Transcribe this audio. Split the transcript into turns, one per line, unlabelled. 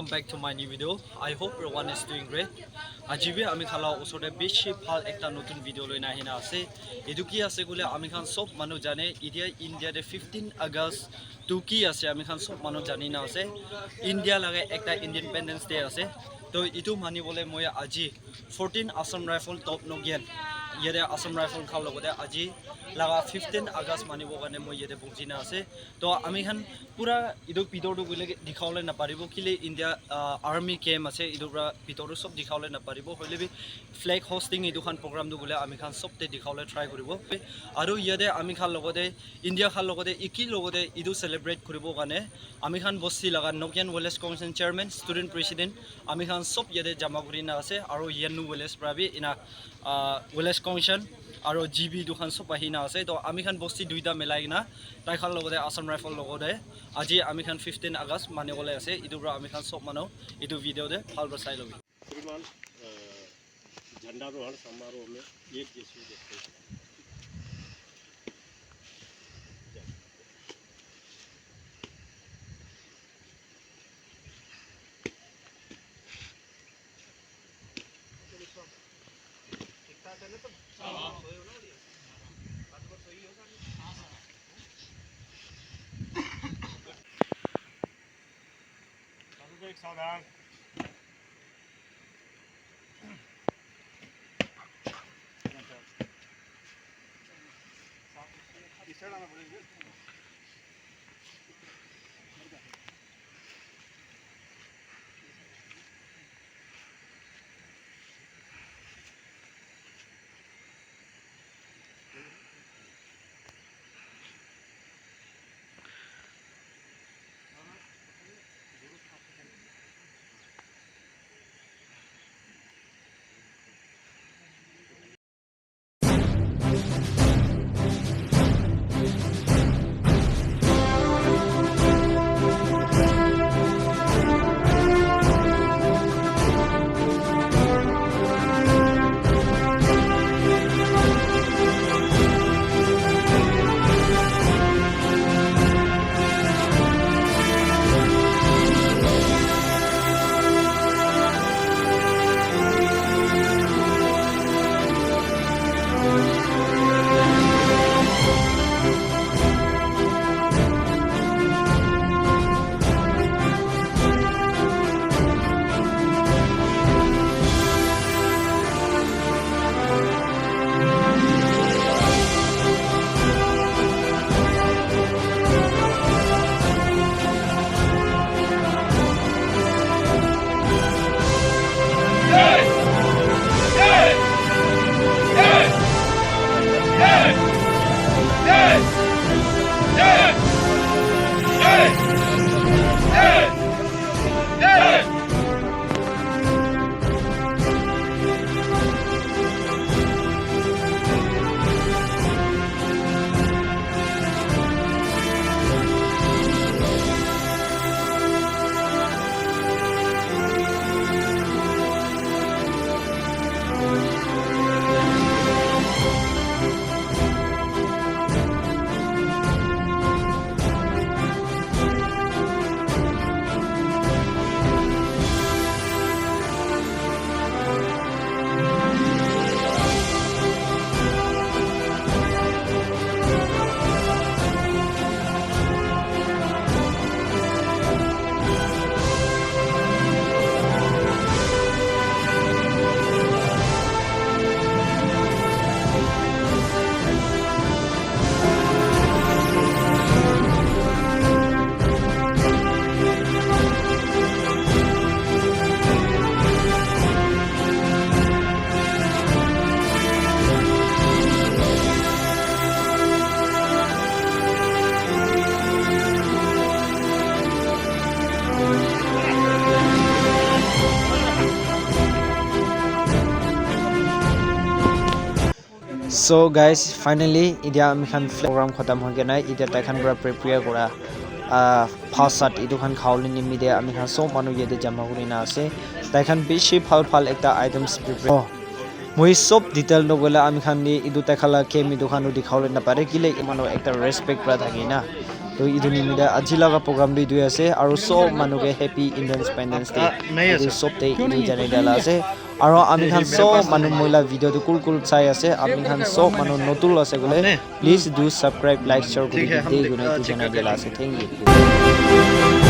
welcome back to my new video. I hope everyone is doing great. Ajibe ami khala usode beshi phal ekta notun video loi na hina ase. Edu ki ase gole ami khan sob manu jane India de 15 August tu ki ase ami khan sob manu jani na ase. India lage ekta Independence Day ase. To itu mani bole moya aji 14 Assam Rifle top Nokyan. Yede Assam Rifle khal logode aji laga 15 August mani bogane moi yede bujina ase. To ami khan pura idu pitor du gule dikhaule na paribo kile India army camp ase idu pra pitor du sob dikhaule na paribo hoile bi flag hosting idu khan program du gule ami khan sob te dikhaule try koribo aru yede ami khan logode India khan logode iki logode idu celebrate koribo gane ami khan bosti laga Nokyan Village Commission chairman student president ami khan sob yede jama kurina ase aru yenu village pra bi ina village commission aru GB du khan sob ahina ase to ami khan bosti duita melai na tai khan logode Assam Rifle logode আজি আমি খান 15 আগস্ট মানিবলে আছে ইদুৰা আমি খান সব মানো ইদু video দে ভাল বসাই লবি
श्रीमान झंडारोहण समारोह में एक जैसे देखते हैं ठीक-ठाक है ना तो हां सोए हो ना बात बात सही होगा हां सर एक साधारण इशारा पड़ेगा
So guys, finally India ami khan program khatam hoy gena ida tai khan pura prepare kora first sat idu khan khawli ni media ami khan sob manu yede jama kurina ase tai khan beshi phal ekta items prepare moi sob detail no gola ami khan ni idu tai khala kemi du khanu dikhawle na pare kile imano ekta respect pra thaki na তো ইটো নিমিতে আজি লগা programme দুই আছে আৰু সব মানুহকে happy independence day ইটো সব ডে ইটো জানি দিলা আছে আৰু আমি খান সব মানুহ মহিলা ভিডিঅ'টো কুল চাই আছে আমি খান সব মানুহ নতুন আছে গলে please do subscribe like share কৰি দে গুনে ইটো জানি দিলা আছে থ্যাংক ইউ